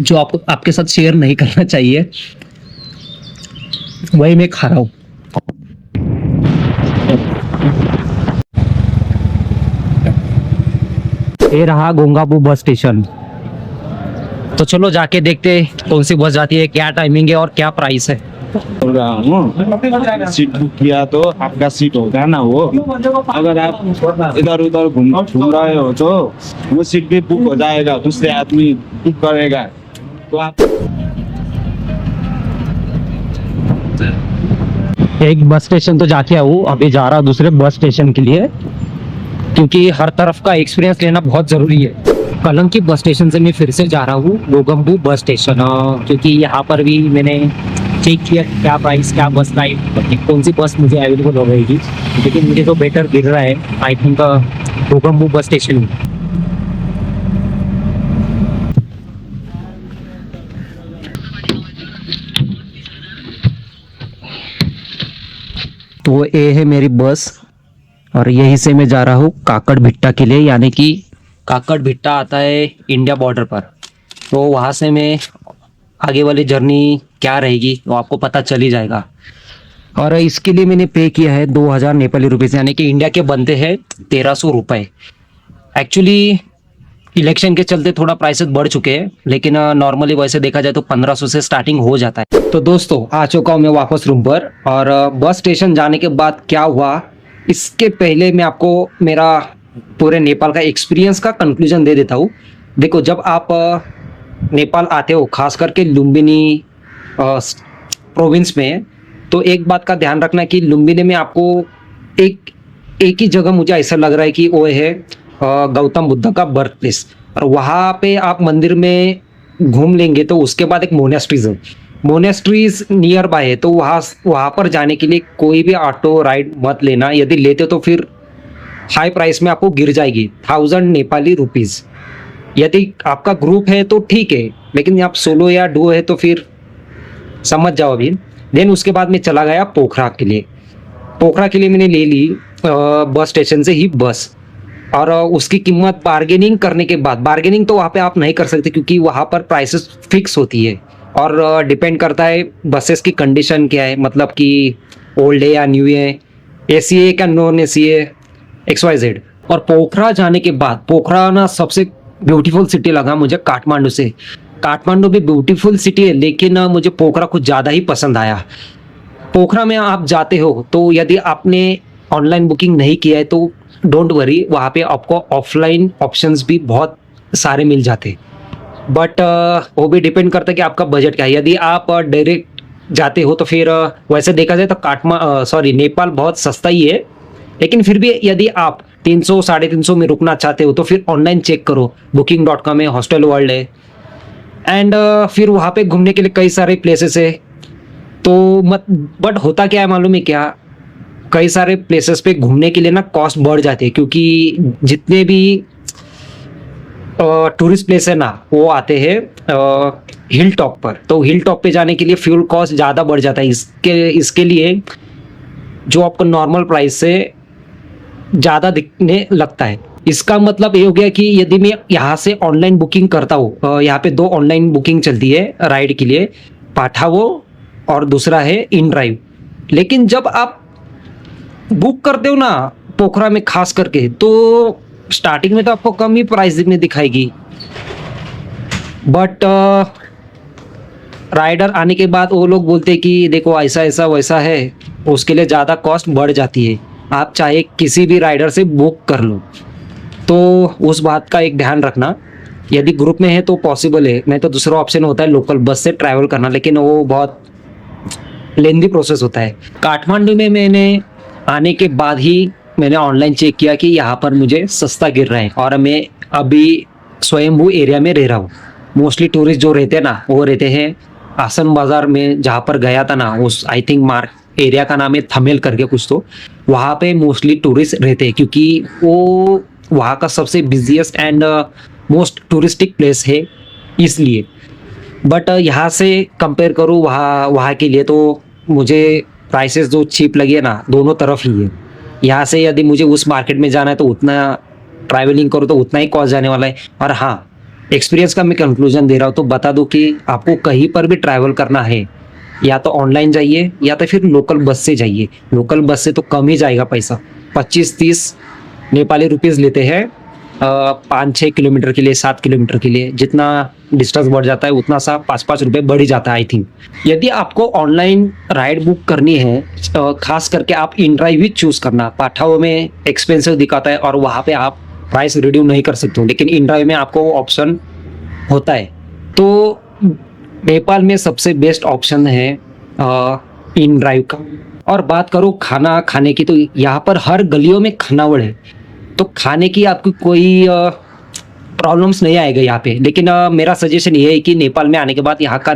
[SPEAKER 3] जो आपको आपके साथ शेयर नहीं करना चाहिए, वही मैं खा रहा हूँ। ये रहा गोंगाबू बस स्टेशन। तो चलो जाके देखते कौन सी बस जाती है, क्या टाइमिंग है और क्या प्राइस है।
[SPEAKER 5] बोल रहा हूँ सीट बुक किया तो आपका सीट होगा ना वो। अगर आप इधर उधर घूम रहे हो तो वो सीट भी बुक हो जाएगा, दूसरे आदमी बुक करेगा। तो आप
[SPEAKER 2] एक बस स्टेशन तो जाके आऊँ, अभी जा रहा हूँ दूसरे बस स्टेशन के लिए, क्योंकि हर तरफ का एक्सपीरियंस लेना बहुत ज़रूरी है। कलंकी बस स्टेशन से मैं फिर से जा रहा हूँ गोगम्बू बस स्टेशन, क्योंकि यहाँ पर भी मैंने चेक किया क्या प्राइस, क्या बस टाइम, कौन सी बस मुझे अवेलेबल हो रहेगी। लेकिन मुझे तो बेटर गिर रहा है आई थिंक गोगम्बू बस स्टेशन।
[SPEAKER 3] तो ये है मेरी बस और यहीं से मैं जा रहा हूँ काकड़ भिट्टा के लिए, यानी कि काकड़ भिट्टा आता है इंडिया बॉर्डर पर। तो वहाँ से मैं आगे वाली जर्नी क्या रहेगी वो आपको पता चल ही जाएगा। और इसके लिए मैंने पे किया है 2000 नेपाली रुपीज़, यानी कि इंडिया के बनते हैं 1300 रुपये। एक्चुअली इलेक्शन के चलते थोड़ा प्राइसेस बढ़ चुके हैं, लेकिन नॉर्मली वैसे देखा जाए तो 1500 से स्टार्टिंग हो जाता है। तो दोस्तों आ चुका हूँ मैं वापस रूम पर, और बस स्टेशन जाने के बाद क्या हुआ इसके पहले मैं आपको मेरा पूरे नेपाल का एक्सपीरियंस का कंक्लूजन दे देता हूँ। देखो, जब आप नेपाल आते हो, खास करके लुम्बिनी प्रोविंस में, तो एक बात का ध्यान रखना कि लुम्बिनी में आपको एक ही जगह मुझे ऐसा लग रहा है कि वो है गौतम बुद्ध का बर्थ प्लेस, और वहाँ पे आप मंदिर में घूम लेंगे तो उसके बाद एक मोनेस्ट्रीज है, मोनेस्ट्रीज नियर बाय है। तो वहाँ पर जाने के लिए कोई भी ऑटो राइड मत लेना, यदि लेते हो तो फिर हाई प्राइस में आपको गिर जाएगी 1000 नेपाली रुपीज़। यदि आपका ग्रुप है तो ठीक है, लेकिन आप सोलो या डुओ है तो फिर समझ जाओ अभी। देन उसके बाद मैं चला गया पोखरा के लिए। पोखरा के लिए मैंने ले ली बस स्टेशन से ही बस, और उसकी कीमत बार्गेनिंग करने के बाद, बार्गेनिंग तो वहाँ पे आप नहीं कर सकते क्योंकि वहाँ पर प्राइसेस फिक्स होती है, और डिपेंड करता है बसेस की कंडीशन क्या है, मतलब कि ओल्ड है या न्यू है, एसी है क्या नॉन एसी है, XYZ। और पोखरा जाने के बाद, पोखरा ना सबसे ब्यूटीफुल सिटी लगा मुझे काठमांडू से। काठमांडू भी ब्यूटीफुल सिटी है, लेकिन मुझे पोखरा कुछ ज़्यादा ही पसंद आया। पोखरा में आप जाते हो तो यदि आपने ऑनलाइन बुकिंग नहीं किया है तो डोंट वरी, वहाँ पे आपको ऑफलाइन ऑप्शंस भी बहुत सारे मिल जाते, बट वो भी डिपेंड करता है कि आपका बजट क्या है। यदि आप डायरेक्ट जाते हो तो फिर वैसे देखा जाए तो नेपाल बहुत सस्ता ही है, लेकिन फिर भी यदि आप 300 350 में रुकना चाहते हो तो फिर ऑनलाइन चेक करो, booking.com है, हॉस्टल वर्ल्ड है, एंड फिर वहाँ पे घूमने के लिए कई सारे प्लेसेस है। तो बट होता क्या है मालूम है क्या,
[SPEAKER 1] कई सारे प्लेसेस पे घूमने के लिए ना कॉस्ट बढ़ जाती है, क्योंकि जितने भी टूरिस्ट प्लेस है ना वो आते हैं हिल टॉप पर, तो हिल टॉप पे जाने के लिए फ्यूल कॉस्ट ज़्यादा बढ़ जाता है। इसके लिए जो आपको नॉर्मल प्राइस से ज़्यादा दिखने लगता है। इसका मतलब ये हो गया कि यदि मैं यहाँ से ऑनलाइन बुकिंग करता हूँ, यहाँ पे 2 ऑनलाइन बुकिंग चलती है राइड के लिए, पाठावो और दूसरा है इन ड्राइव। लेकिन जब आप बुक करते हो ना पोखरा में खास करके, तो स्टार्टिंग में तो आपको कम ही प्राइस में दिखाएगी, बट राइडर आने के बाद वो लोग बोलते हैं कि देखो ऐसा ऐसा वैसा है, उसके लिए ज़्यादा कॉस्ट बढ़ जाती है। आप चाहे किसी भी राइडर से बुक कर लो, तो उस बात का एक ध्यान रखना। यदि ग्रुप में है तो पॉसिबल है, नहीं तो दूसरा ऑप्शन होता है लोकल बस से ट्रैवल करना, लेकिन वो बहुत लेंदी प्रोसेस होता है। काठमांडू में मैंने आने के बाद ही मैंने ऑनलाइन चेक किया कि यहाँ पर मुझे सस्ता गिर रहा है, और मैं अभी स्वयंभू एरिया में रह रहा हूँ। मोस्टली टूरिस्ट जो रहते हैं ना वो रहते हैं आसन बाजार में, जहाँ पर गया था ना, उस आई थिंक मार्क एरिया का नाम है थमेल करके कुछ, तो वहाँ पे मोस्टली टूरिस्ट रहते हैं, क्योंकि वो वहाँ का सबसे busiest and most touristic place है इसलिए। बट यहाँ से कंपेयर करूँ वहाँ के लिए, तो मुझे प्राइसेस जो चीप लगी है ना दोनों तरफ ही है। यहाँ से यदि मुझे उस मार्केट में जाना है तो उतना ट्रैवलिंग करो तो उतना ही कॉस्ट जाने वाला है। और हाँ, एक्सपीरियंस का मैं कंक्लूजन दे रहा हूँ तो बता दूँ कि आपको कहीं पर भी ट्रैवल करना है, या तो ऑनलाइन जाइए या तो फिर लोकल बस से जाइए। लोकल बस से तो कम ही जाएगा पैसा, 25-30 नेपाली रुपीज़ लेते हैं 5-6 किलोमीटर के लिए, 7 किलोमीटर के लिए। जितना डिस्टेंस बढ़ जाता है उतना सा 5-5 रुपये बढ़ ही जाता है आई थिंक। यदि आपको ऑनलाइन राइड बुक करनी है, खास करके आप इन ड्राइव ही चूज़ करना। पाठाओं में एक्सपेंसिव दिखाता है और वहाँ पे आप प्राइस रिड्यूस नहीं कर सकते हो, लेकिन इन ड्राइव में आपको ऑप्शन होता है। तो नेपाल में सबसे बेस्ट ऑप्शन है इन ड्राइव का। और बात करो खाना खाने की, तो यहाँ पर हर गलियों में खानावड़ है, तो खाने की आपको कोई प्रॉब्लम्स नहीं आएगा यहाँ पे। लेकिन मेरा सजेशन ये है कि नेपाल में आने के बाद यहाँ का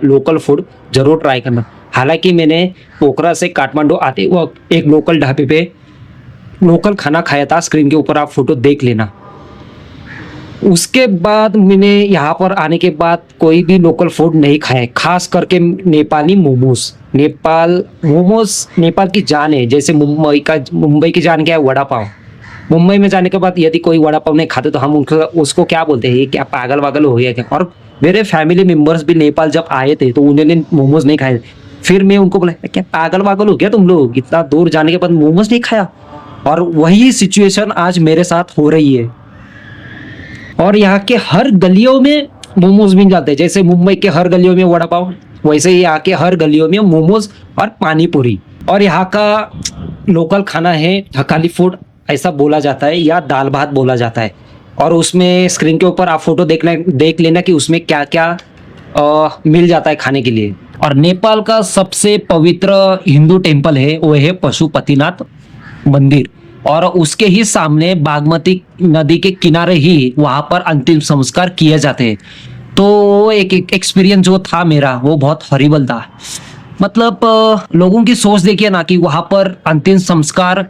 [SPEAKER 1] लोकल फूड जरूर ट्राई करना। हालांकि मैंने पोखरा से काठमांडू आते वक्त एक लोकल ढाबे पे लोकल खाना खाया था, स्क्रीन के ऊपर आप फोटो देख लेना। उसके बाद मैंने यहाँ पर आने के बाद कोई भी लोकल फूड नहीं खाया, खास करके नेपाली मोमोज। नेपाल की जान है, जैसे मुंबई की जान क्या है, वड़ा पाव। मुंबई में जाने के बाद यदि कोई वड़ा पाव नहीं खाते तो हम उसको क्या बोलते हैं, क्या पागल वागल हो गया क्या। और मेरे फैमिली मेंबर्स भी नेपाल जब आए थे तो उन्होंने मोमोज नहीं खाए। फिर मैं उनको बोला क्या पागल वागल हो गया तुम लोग, इतना दूर जाने के बाद मोमोज नहीं खाया। और वही सिचुएशन आज मेरे साथ हो रही है। और यहाँ के हर गलियों में मोमोज मिल जाते हैं, जैसे मुंबई के हर गलियों में वड़ा पाव, वैसे ही यहाँ के हर गलियों में मोमोज और पानी पूरी। और यहाँ का लोकल खाना है ढकाली फूड ऐसा बोला जाता है, या दाल भात बोला जाता है। और उसमें स्क्रीन के ऊपर आप फोटो देख लेना कि उसमें क्या क्या मिल जाता है खाने के लिए। और नेपाल का सबसे पवित्र हिंदू टेम्पल है वो है पशुपतिनाथ मंदिर, और उसके ही सामने बागमती नदी के किनारे ही वहाँ पर अंतिम संस्कार किए जाते हैं। तो एक एक्सपीरियंस जो था मेरा वो बहुत हॉरिबल था। मतलब लोगों की सोच देखिए ना कि वहाँ पर अंतिम संस्कार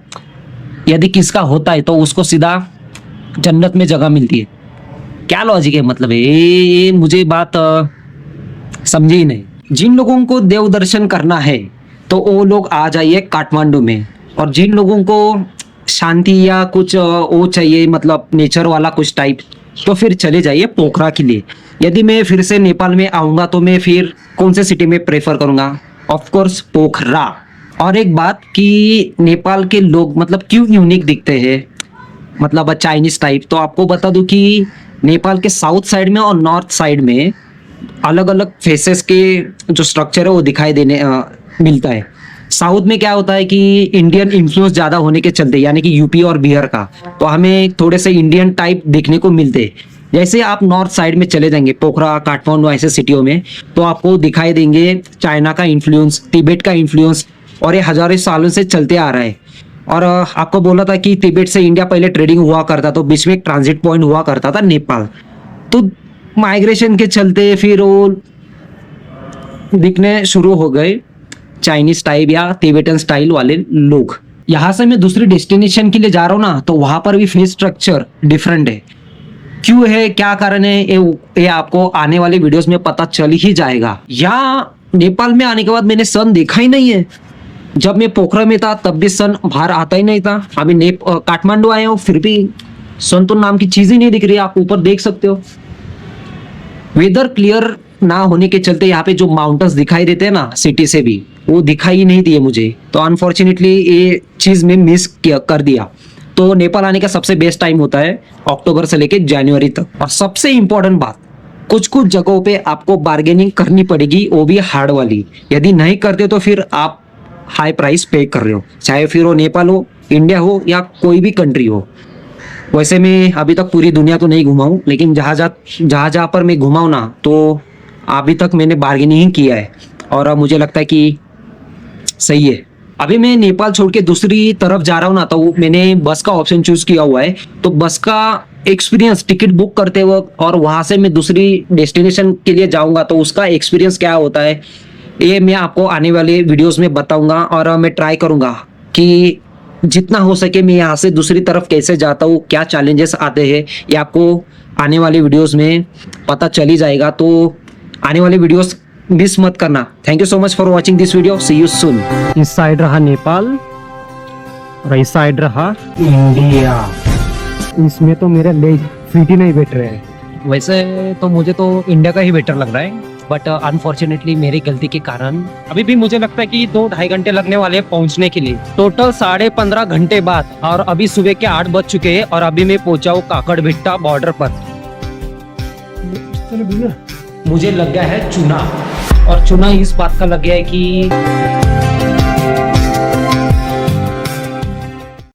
[SPEAKER 1] यदि किसका होता है तो उसको सीधा जन्नत में जगह मिलती है। क्या लॉजिक है, मतलब ये मुझे बात समझी ही नहीं। जिन लोगों को देव दर्शन करना है तो वो लोग आ जाइए काठमांडू में, और जिन लोगों को शांति या कुछ वो चाहिए, मतलब नेचर वाला कुछ टाइप, तो फिर चले जाइए पोखरा के लिए। यदि मैं फिर से नेपाल में आऊँगा तो मैं फिर कौन से सिटी में प्रेफर करूँगा, ऑफ कोर्स पोखरा। और एक बात कि नेपाल के लोग मतलब क्यों यूनिक दिखते हैं, मतलब चाइनीज टाइप, तो आपको बता दूं कि नेपाल के साउथ साइड में और नॉर्थ साइड में अलग अलग फेसेस के जो स्ट्रक्चर है वो दिखाई देने मिलता है। साउथ में क्या होता है कि इंडियन इन्फ्लुएंस ज़्यादा होने के चलते, यानी कि यूपी और बिहार का, तो हमें थोड़े से इंडियन टाइप देखने को मिलते हैं। जैसे आप नॉर्थ साइड में चले जाएंगे, पोखरा, काठमांडू ऐसे सिटियों में, तो आपको दिखाई देंगे चाइना का इन्फ्लुएंस, तिब्बत का इन्फ्लुएंस, और ये हजारों सालों से चलते आ रहा है। और आपको बोला था कि तिब्बत से इंडिया पहले ट्रेडिंग हुआ करता, तो बीच में एक ट्रांजिट पॉइंट हुआ करता था नेपाल। तो माइग्रेशन के चलते फिर वो दिखने शुरू हो गए। चाइनीज टाइप या तिब्बतन स्टाइल वाले लोग। यहाँ से मैं दूसरी डेस्टिनेशन के लिए जा रहा हूँ ना, तो वहां पर भी फेस स्ट्रक्चर डिफरेंट है। क्यों है, क्या कारण है, ये आपको आने वाले वीडियोस में पता चल ही जाएगा। यहाँ नेपाल में आने के बाद मैंने सन देखा ही नहीं है। जब मैं पोखरा में था तब भी सन बाहर आता ही नहीं था। अभी काठमांडू आए हो फिर भी सन तो नाम की चीज ही नहीं दिख रही। आप ऊपर देख सकते हो, वेदर क्लियर ना होने के चलते यहाँ पे जो माउंटेन्स दिखाई देते हैं ना सिटी से भी, वो दिखाई ही नहीं दिए मुझे। तो अनफॉर्चुनेटली ये चीज मैं मिस कर दिया। तो नेपाल आने का सबसे बेस्ट टाइम होता है अक्टूबर से लेके जनवरी तक। और सबसे इंपॉर्टेंट बात, कुछ कुछ जगहों पे आपको बार्गेनिंग करनी पड़ेगी, वो भी हार्ड वाली। यदि नहीं करते तो फिर आप हाई प्राइस पे कर रहे हो, चाहे फिर वो नेपाल हो, इंडिया हो या कोई भी कंट्री हो। वैसे मैं अभी तक पूरी दुनिया तो नहीं घुमा हूँ, लेकिन जहाँ पर मैं घुमा हूँ ना, तो अभी तक मैंने बार्गेनिंग ही किया है और अब मुझे लगता है कि सही है। अभी मैं नेपाल छोड़ के दूसरी तरफ जा रहा हूँ ना, तो मैंने बस का ऑप्शन चूज किया हुआ है। तो बस का एक्सपीरियंस, टिकट बुक करते वक्त और वहां से मैं दूसरी डेस्टिनेशन के लिए जाऊंगा, तो उसका एक्सपीरियंस क्या होता है ये मैं आपको आने वाले वीडियोस में बताऊंगा। और मैं ट्राई करूंगा कि जितना हो सके मैं यहाँ से दूसरी तरफ कैसे जाता हूँ, क्या चैलेंजेस आते हैं, ये आपको आने वाले वीडियोस में पता चल ही जाएगा। तो आने वाले वीडियोस मिस मत करना। Thank you so much for watching this video. See you soon.
[SPEAKER 2] इस साइड रहा नेपाल और इस साइड रहा इंडिया। इसमें तो मेरे लेग फिट ही नहीं बैठ रहे हैं।
[SPEAKER 1] वैसे तो मुझे तो इंडिया का ही बेटर लग रहा है, बट अनफॉर्चुनेटली मेरी गलती के कारण अभी भी मुझे लगता है कि 2-2.5 घंटे लगने वाले हैं पहुंचने के लिए। टोटल 15.5 घंटे बाद, और अभी सुबह के 8 बज चुके हैं और अभी मैं पहुंचा हूँ काकड़भिट्टा बॉर्डर पर। मुझे लग गया है चूना, और चूना इस बात का लग गया है कि